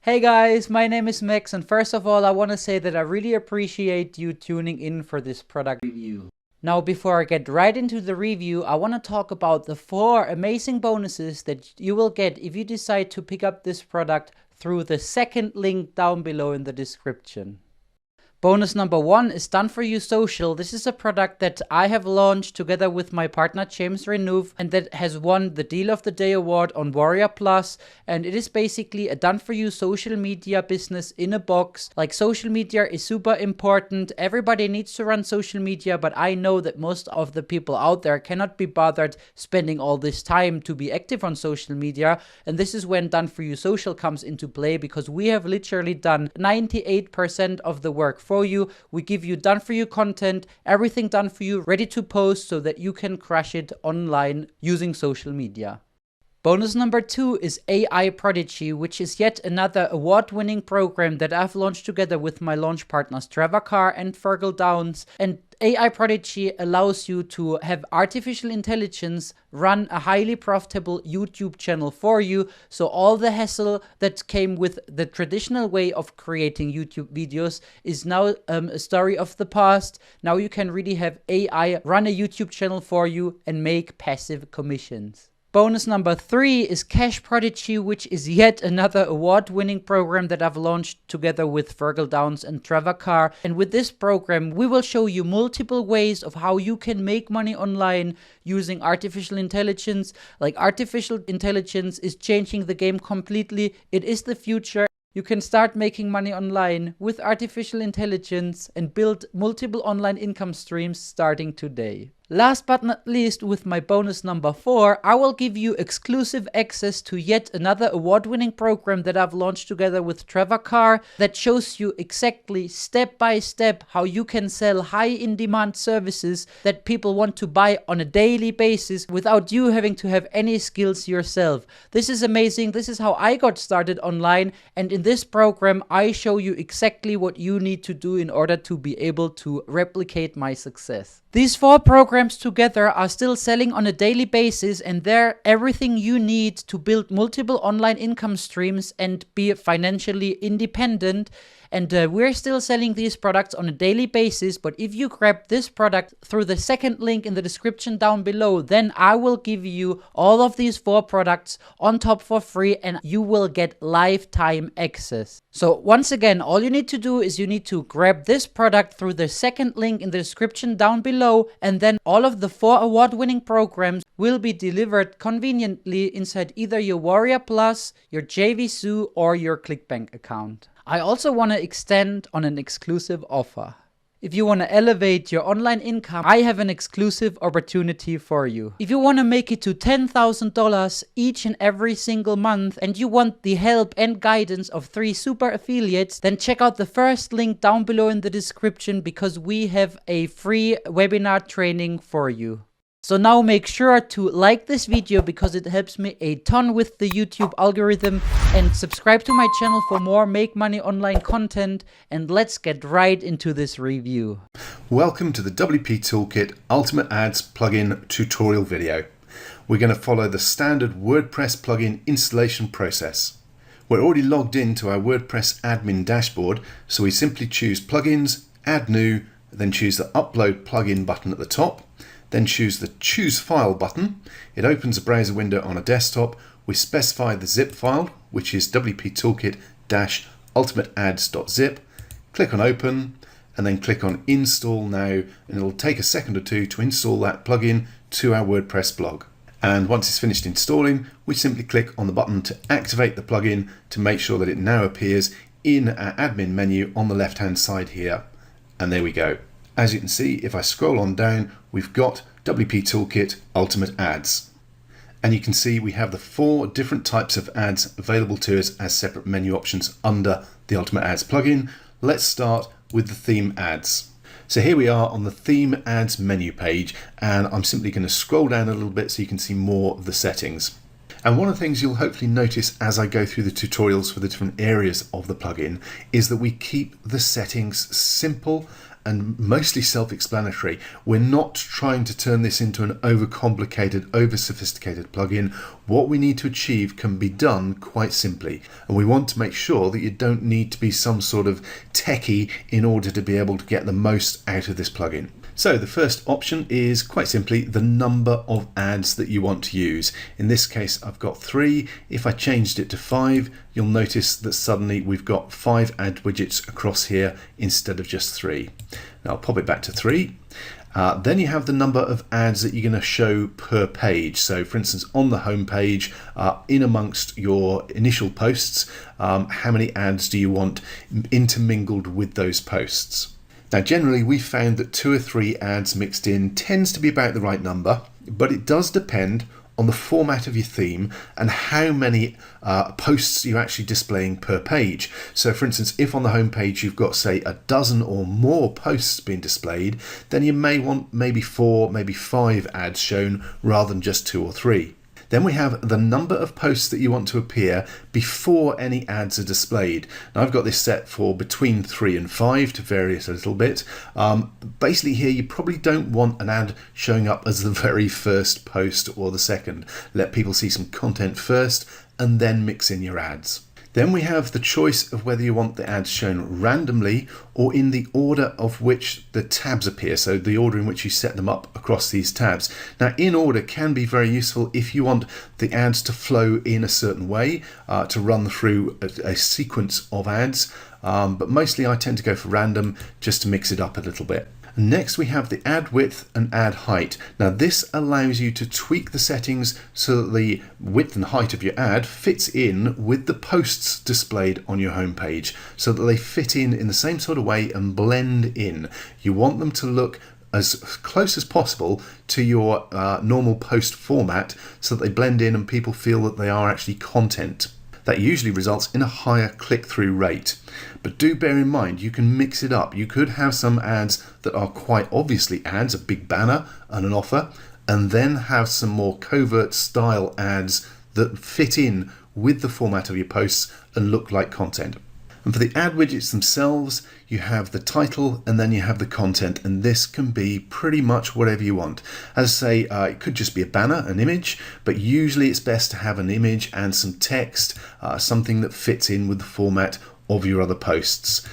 Hey guys, my name is Max, and first of all I want to say that I really appreciate you tuning in for this product review. Now before I get right into the review, I want to talk about the 4 amazing bonuses that you will get if you decide to pick up this product through the second link down below in the description. Bonus number 1 is Done For You Social. This is a product that I have launched together with my partner James Renouve, and that has won the Deal of the Day award on Warrior Plus. And it is basically a done for you social media business in a box. Like, social media is super important. Everybody needs to run social media, but I know that most of the people out there cannot be bothered spending all this time to be active on social media. And this is when Done For You Social comes into play, because we have literally done 98% of the work for you. We give you done for you content, everything done for you, ready to post so that you can crush it online using social media. Bonus number 2 is AI Prodigy, which is yet another award-winning program that I've launched together with my launch partners Trevor Carr and Fergal Downs. And AI Prodigy allows you to have artificial intelligence run a highly profitable YouTube channel for you. So all the hassle that came with the traditional way of creating YouTube videos is now a story of the past. Now you can really have AI run a YouTube channel for you and make passive commissions. Bonus number 3 is Cash Prodigy, which is yet another award-winning program that I've launched together with Fergal Downs and Trevor Carr. And with this program, we will show you multiple ways of how you can make money online using artificial intelligence. Like, artificial intelligence is changing the game completely. It is the future. You can start making money online with artificial intelligence and build multiple online income streams starting today. Last but not least, with my bonus number 4, I will give you exclusive access to yet another award-winning program that I've launched together with Trevor Carr that shows you exactly step by step how you can sell high in-demand services that people want to buy on a daily basis without you having to have any skills yourself. This is amazing. This is how I got started online, and in this program I show you exactly what you need to do in order to be able to replicate my success. These 4 programs together are still selling on a daily basis, and they're everything you need to build multiple online income streams and be financially independent. And we're still selling these products on a daily basis, but if you grab this product through the second link in the description down below, then I will give you all of these 4 products on top for free, and you will get lifetime access. So once again, all you need to do is you need to grab this product through the second link in the description down below, and then all of the 4 award-winning programs will be delivered conveniently inside either your Warrior Plus, your JVZoo, or your ClickBank account. I also want to extend on an exclusive offer. If you want to elevate your online income, I have an exclusive opportunity for you. If you want to make it to $10,000 each and every single month, and you want the help and guidance of 3 super affiliates, then check out the first link down below in the description, because we have a free webinar training for you. So now make sure to like this video, because it helps me a ton with the YouTube algorithm, and subscribe to my channel for more Make Money Online content, and let's get right into this review. Welcome to the WP Toolkit Ultimate Ads plugin tutorial video. We're going to follow the standard WordPress plugin installation process. We're already logged into our WordPress admin dashboard, so we simply choose Plugins, Add New, then choose the Upload Plugin button at the top. Then choose the Choose File button. It opens a browser window on a desktop. We specify the zip file, which is WP Toolkit-ultimateads.zip. Click on Open, and then click on Install Now, and it'll take a second or two to install that plugin to our WordPress blog. And once it's finished installing, we simply click on the button to activate the plugin to make sure that it now appears in our admin menu on the left-hand side here. And there we go. As you can see, if I scroll on down, we've got WP Toolkit Ultimate Ads. And you can see we have the 4 different types of ads available to us as separate menu options under the Ultimate Ads plugin. Let's start with the theme ads. So here we are on the theme ads menu page, and I'm simply going to scroll down a little bit so you can see more of the settings. And one of the things you'll hopefully notice as I go through the tutorials for the different areas of the plugin is that we keep the settings simple and mostly self-explanatory. We're not trying to turn this into an overcomplicated, over-sophisticated plugin. What we need to achieve can be done quite simply, and we want to make sure that you don't need to be some sort of techie in order to be able to get the most out of this plugin. So the first option is quite simply the number of ads that you want to use. In this case, I've got 3. If I changed it to 5, you'll notice that suddenly we've got 5 ad widgets across here instead of just 3. Now I'll pop it back to 3. Then you have the number of ads that you're going to show per page. So for instance, on the home page, in amongst your initial posts, how many ads do you want intermingled with those posts? Now generally we found that 2 or 3 ads mixed in tends to be about the right number, but it does depend on the format of your theme and how many posts you're actually displaying per page. So for instance, if on the home page you've got say a dozen or more posts being displayed, then you may want maybe 4, maybe 5 ads shown rather than just 2 or 3. Then we have the number of posts that you want to appear before any ads are displayed. Now I've got this set for between 3 and 5 to vary it a little bit. Basically here you probably don't want an ad showing up as the very first post or the second. Let people see some content first and then mix in your ads. Then we have the choice of whether you want the ads shown randomly or in the order of which the tabs appear, so the order in which you set them up across these tabs. Now in order can be very useful if you want the ads to flow in a certain way, to run through a sequence of ads, but mostly I tend to go for random just to mix it up a little bit. Next we have the ad width and ad height. Now this allows you to tweak the settings so that the width and height of your ad fits in with the posts displayed on your home page, so that they fit in the same sort of way and blend in. You want them to look as close as possible to your normal post format so that they blend in and people feel that they are actually content. That usually results in a higher click-through rate. But do bear in mind, you can mix it up. You could have some ads that are quite obviously ads, a big banner and an offer, and then have some more covert style ads that fit in with the format of your posts and look like content. And for the ad widgets themselves, you have the title and then you have the content, and this can be pretty much whatever you want. As I say, it could just be a banner, an image, but usually it's best to have an image and some text, something that fits in with the format of your other posts.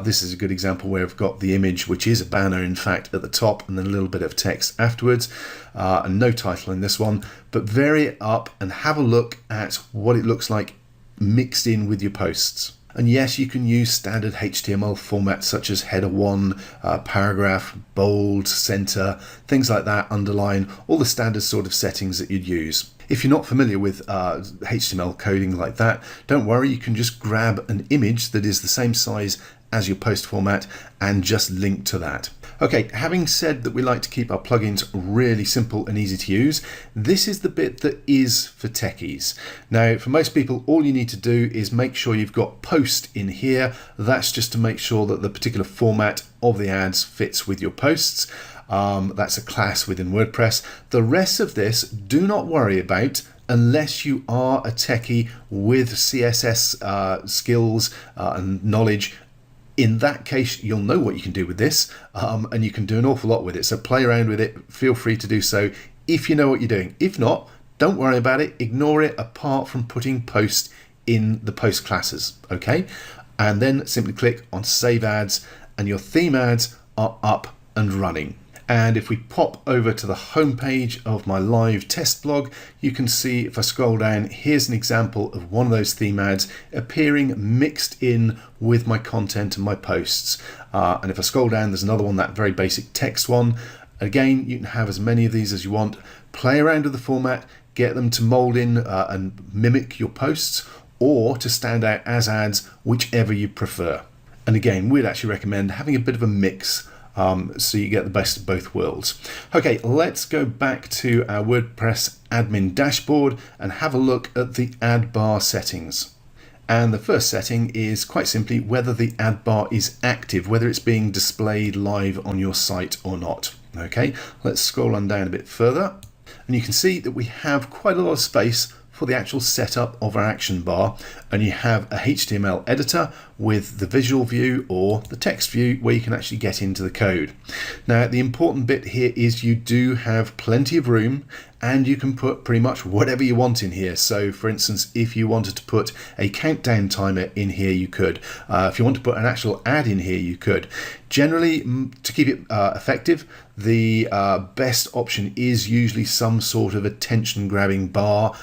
This is a good example where I've got the image, which is a banner in fact at the top, and then a little bit of text afterwards, and no title in this one, but vary it up and have a look at what it looks like mixed in with your posts. And yes, you can use standard HTML formats such as header 1, paragraph, bold, center, things like that, underline, all the standard sort of settings that you'd use. If you're not familiar with HTML coding like that, don't worry, you can just grab an image that is the same size as your post format and just link to that. Okay, having said that we like to keep our plugins really simple and easy to use, this is the bit that is for techies. Now, for most people, all you need to do is make sure you've got post in here. That's just to make sure that the particular format of the ads fits with your posts. That's a class within WordPress. The rest of this, do not worry about unless you are a techie with CSS skills and knowledge. In that case, you'll know what you can do with this, and you can do an awful lot with it. So play around with it. Feel free to do so if you know what you're doing. If not, don't worry about it. Ignore it apart from putting post in the post classes. Okay, and then simply click on Save Ads, and your theme ads are up and running. And if we pop over to the home page of my live test blog, you can see if I scroll down, here's an example of one of those theme ads appearing mixed in with my content and my posts. And if I scroll down, there's another one, that very basic text one. Again, you can have as many of these as you want. Play around with the format, get them to mold in and mimic your posts, or to stand out as ads, whichever you prefer. And again, we'd actually recommend having a bit of a mix, so you get the best of both worlds. Okay, let's go back to our WordPress admin dashboard and have a look at the ad bar settings. And the first setting is quite simply whether the ad bar is active, whether it's being displayed live on your site or not. Okay, let's scroll on down a bit further, and you can see that we have quite a lot of space for the actual setup of our action bar, and you have a HTML editor with the visual view or the text view where you can actually get into the code. Now the important bit here is you do have plenty of room and you can put pretty much whatever you want in here. So for instance, if you wanted to put a countdown timer in here, you could. If you want to put an actual ad in here, you could. Generally, to keep it effective, the best option is usually some sort of attention grabbing bar,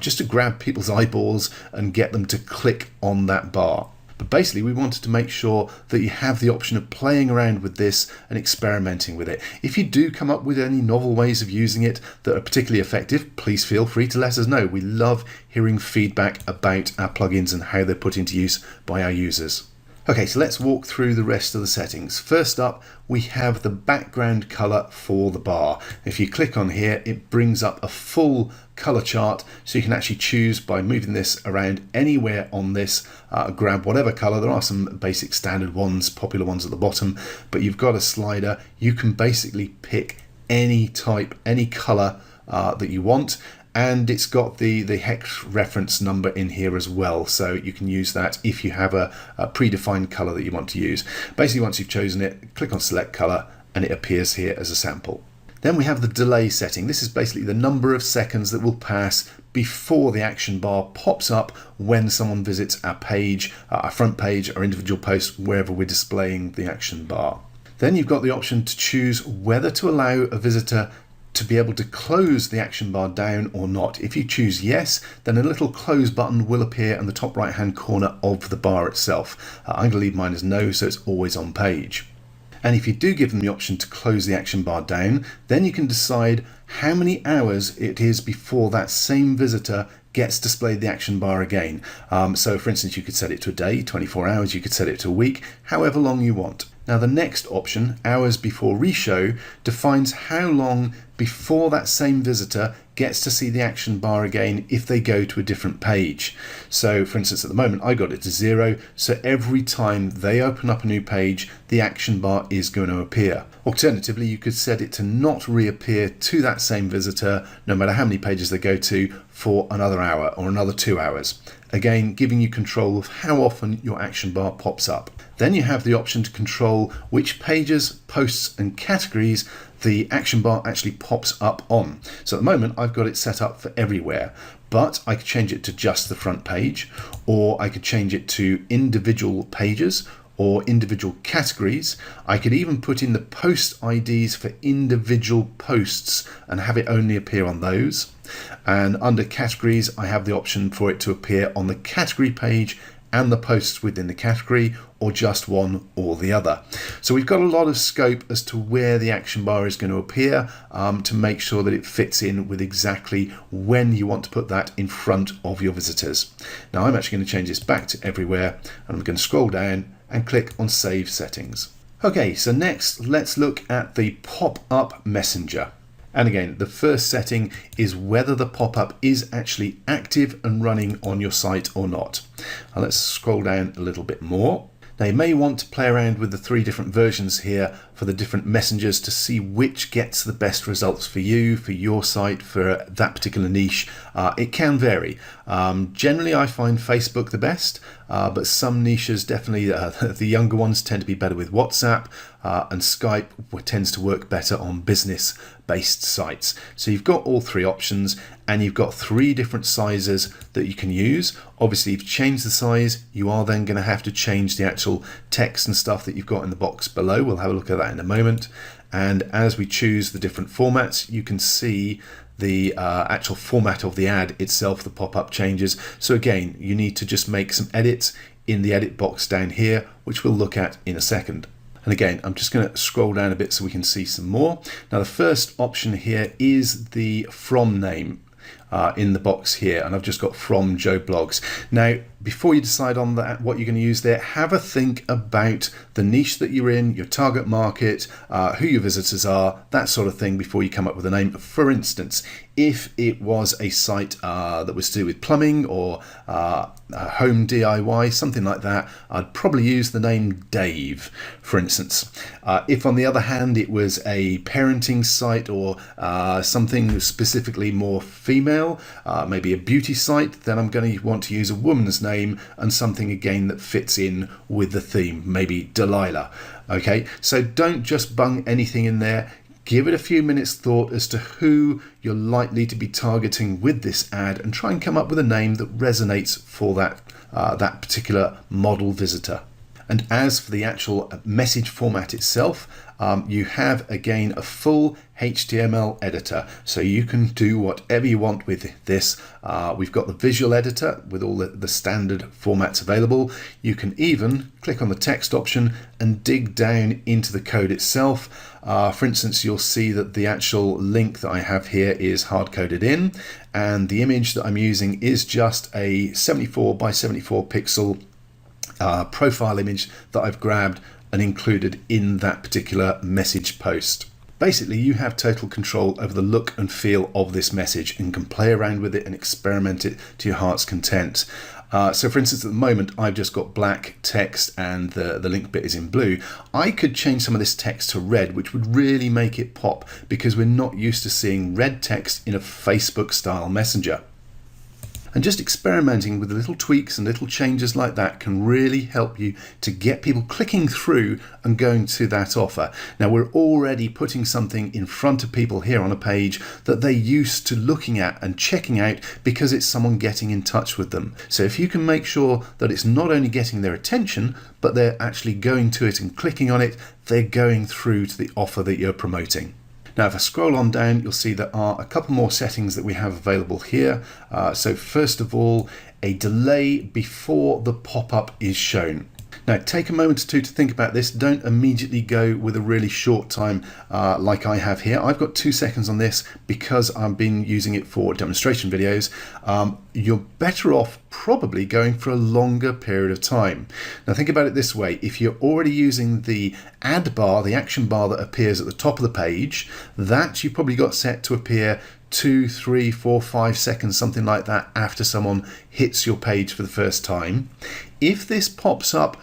just to grab people's eyeballs and get them to click on that bar. But basically we wanted to make sure that you have the option of playing around with this and experimenting with it. If you do come up with any novel ways of using it that are particularly effective, please feel free to let us know. We love hearing feedback about our plugins and how they're put into use by our users. Okay, so let's walk through the rest of the settings. First up, we have the background color for the bar. If you click on here, it brings up a full color chart, so you can actually choose by moving this around anywhere on this, grab whatever color. There are some basic standard ones, popular ones at the bottom, but you've got a slider. You can basically pick any type, any color that you want. And it's got the hex reference number in here as well, so you can use that if you have a predefined color that you want to use. Basically, once you've chosen it, click on select color and it appears here as a sample. Then we have the delay setting. This is basically the number of seconds that will pass before the action bar pops up when someone visits our page, our front page, our individual post, wherever we're displaying the action bar. Then you've got the option to choose whether to allow a visitor to be able to close the action bar down or not. If you choose yes, then a little close button will appear in the top right hand corner of the bar itself. I'm going to leave mine as no, so it's always on page. And if you do give them the option to close the action bar down, then you can decide how many hours it is before that same visitor gets displayed the action bar again. So for instance, you could set it to a day, 24 hours, you could set it to a week, however long you want. Now the next option, hours before reshow, defines how long before that same visitor gets to see the action bar again if they go to a different page. So for instance, at the moment I got it to 0, so every time they open up a new page, the action bar is going to appear. Alternatively, you could set it to not reappear to that same visitor no matter how many pages they go to for another hour or another 2 hours. Again, giving you control of how often your action bar pops up. Then you have the option to control which pages, posts and categories the action bar actually pops up on. So at the moment I've got it set up for everywhere, but I could change it to just the front page, or I could change it to individual pages or individual categories. I could even put in the post IDs for individual posts and have it only appear on those. And under categories, I have the option for it to appear on the category page and the posts within the category, or just one or the other. So we've got a lot of scope as to where the action bar is going to appear, to make sure that it fits in with exactly when you want to put that in front of your visitors. Now I'm actually going to change this back to everywhere, and I'm going to scroll down and click on Save Settings. Okay, so next let's look at the pop-up messenger. And again, the first setting is whether the pop-up is actually active and running on your site or not. Now let's scroll down a little bit more. Now you may want to play around with the 3 different versions here for the different messengers to see which gets the best results for you, for your site, for that particular niche. It can vary. Generally I find Facebook the best, but some niches, definitely the younger ones, tend to be better with WhatsApp, and Skype tends to work better on business based sites. So you've got all 3 options, and you've got 3 different sizes that you can use. Obviously, if you change the size, you are then going to have to change the actual text and stuff that you've got in the box below. We'll have a look at that in a moment. And as we choose the different formats, you can see the actual format of the ad itself, the pop-up changes. So again, you need to just make some edits in the edit box down here, which we'll look at in a second. And again, I'm just going to scroll down a bit so we can see some more. Now the first option here is the from name in the box here, and I've just got from Joe Blogs. Now before you decide on that, what you're going to use there, have a think about the niche that you're in, your target market, who your visitors are, that sort of thing before you come up with a name. For instance, if it was a site that was to do with plumbing or home DIY, something like that, I'd probably use the name Dave, for instance. If on the other hand it was a parenting site or something specifically more female, maybe a beauty site, then I'm going to want to use a woman's name and something again that fits in with the theme, maybe Delilah. Okay, so don't just bung anything in there. Give it a few minutes thought as to who you're likely to be targeting with this ad and try and come up with a name that resonates for that particular model visitor. And as for the actual message format itself, you have again a full HTML editor, so you can do whatever you want with this. We've got the visual editor with all the standard formats available. You can even click on the text option and dig down into the code itself. For instance, you'll see that the actual link that I have here is hard coded in, and the image that I'm using is just a 74 by 74 pixel profile image that I've grabbed and included in that particular message post. Basically, you have total control over the look and feel of this message and can play around with it and experiment it to your heart's content. So for instance, at the moment, I've just got black text and the link bit is in blue. I could change some of this text to red, which would really make it pop because we're not used to seeing red text in a Facebook style messenger. And just experimenting with little tweaks and little changes like that can really help you to get people clicking through and going to that offer. Now, we're already putting something in front of people here on a page that they're used to looking at and checking out because it's someone getting in touch with them. So if you can make sure that it's not only getting their attention, but they're actually going to it and clicking on it, they're going through to the offer that you're promoting. Now, if I scroll on down, you'll see there are a couple more settings that we have available here. So first of all, a delay before the pop-up is shown. Now, take a moment or two to think about this. Don't immediately go with a really short time like I have here. I've got 2 seconds on this because I've been using it for demonstration videos. You're better off probably going for a longer period of time. Now, think about it this way. If you're already using the ad bar, the action bar that appears at the top of the page, that you've probably got set to appear 2, 3, 4, 5 seconds, something like that, after someone hits your page for the first time. If this pops up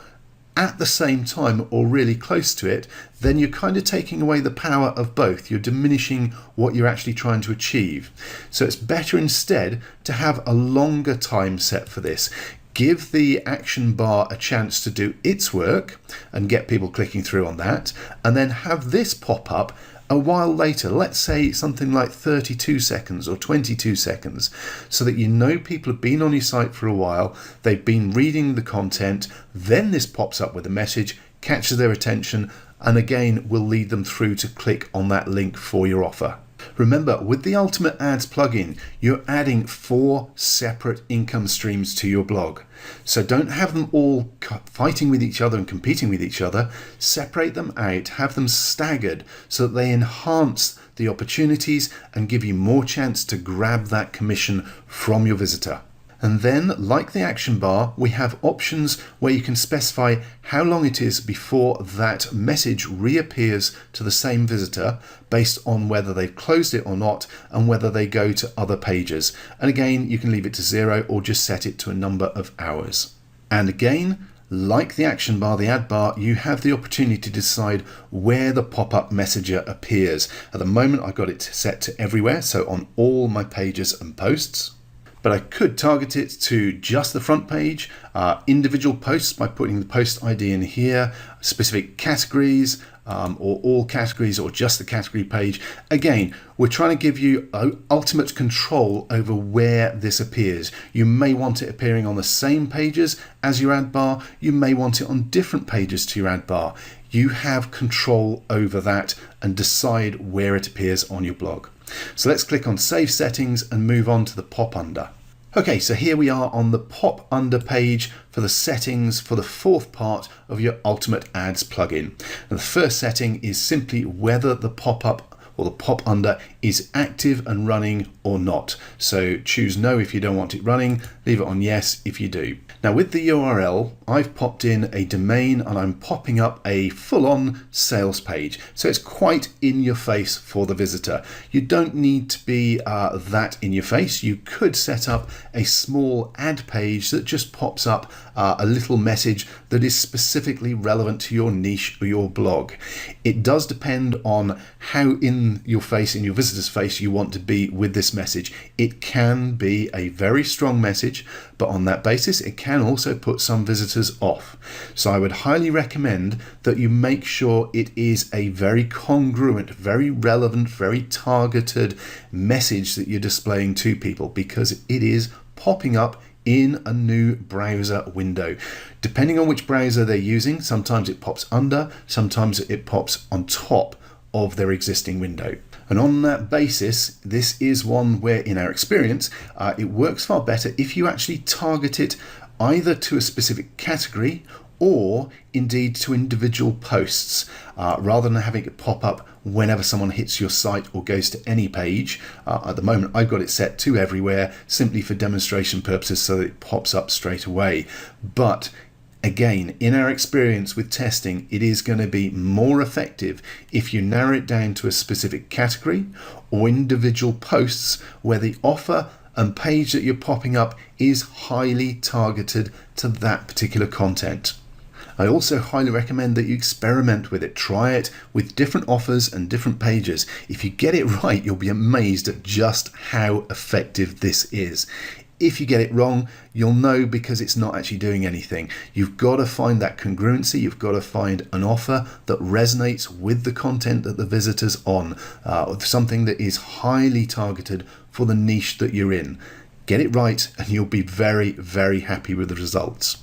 at the same time or really close to it, then you're kind of taking away the power of both. You're diminishing what you're actually trying to achieve. So it's better instead to have a longer time set for this. Give the action bar a chance to do its work and get people clicking through on that, and then have this pop up a while later, let's say something like 32 seconds or 22 seconds, so that you know people have been on your site for a while, they've been reading the content, then this pops up with a message, catches their attention, and again will lead them through to click on that link for your offer. Remember, with the Ultimate Ads plugin, you're adding 4 separate income streams to your blog. So don't have them all fighting with each other and competing with each other. Separate them out, have them staggered so that they enhance the opportunities and give you more chance to grab that commission from your visitor. And then, like the action bar, we have options where you can specify how long it is before that message reappears to the same visitor based on whether they've closed it or not and whether they go to other pages. And again, you can leave it to 0 or just set it to a number of hours. And again, like the action bar, the ad bar, you have the opportunity to decide where the pop-up messenger appears. At the moment, I've got it set to everywhere, so on all my pages and posts. But I could target it to just the front page, individual posts by putting the post ID in here, specific categories, or all categories, or just the category page. Again, we're trying to give you ultimate control over where this appears. You may want it appearing on the same pages as your ad bar. You may want it on different pages to your ad bar. You have control over that and decide where it appears on your blog. So let's click on Save Settings and move on to the Pop Under. Okay, so here we are on the Pop Under page for the settings for the 4th part of your Ultimate Ads plugin. Now, the first setting is simply whether the pop-up or the pop under is active and running or not. So choose no if you don't want it running, leave it on yes if you do. Now with the URL, I've popped in a domain and I'm popping up a full-on sales page. So it's quite in your face for the visitor. You don't need to be that in your face. You could set up a small ad page that just pops up a little message that is specifically relevant to your niche or your blog. It does depend on how in your face, in your visitor's face, you want to be with this message. It can be a very strong message, but on that basis, it can also put some visitors off. So I would highly recommend that you make sure it is a very congruent, very relevant, very targeted message that you're displaying to people, because it is popping up in a new browser window. Depending on which browser they're using, sometimes it pops under, sometimes it pops on top of their existing window. And on that basis, this is one where, in our experience, it works far better if you actually target it either to a specific category or indeed to individual posts, rather than having it pop up whenever someone hits your site or goes to any page. At the moment, I've got it set to everywhere simply for demonstration purposes so that it pops up straight away. But again, in our experience with testing, it is going to be more effective if you narrow it down to a specific category or individual posts where the offer and page that you're popping up is highly targeted to that particular content. I also highly recommend that you experiment with it. Try it with different offers and different pages. If you get it right, you'll be amazed at just how effective this is. If you get it wrong, you'll know because it's not actually doing anything. You've got to find that congruency. You've got to find an offer that resonates with the content that the visitor's on, something that is highly targeted for the niche that you're in. Get it right and you'll be very, very happy with the results.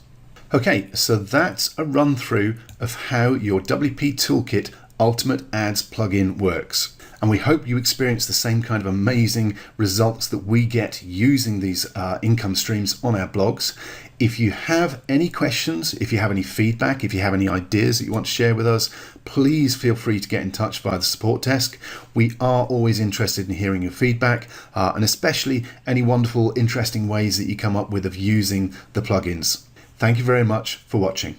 Okay, so that's a run through of how your WP Toolkit Ultimate Ads plugin works. And we hope you experience the same kind of amazing results that we get using these income streams on our blogs. If you have any questions, if you have any feedback, if you have any ideas that you want to share with us, please feel free to get in touch via the support desk. We are always interested in hearing your feedback, and especially any wonderful, interesting ways that you come up with of using the plugins. Thank you very much for watching.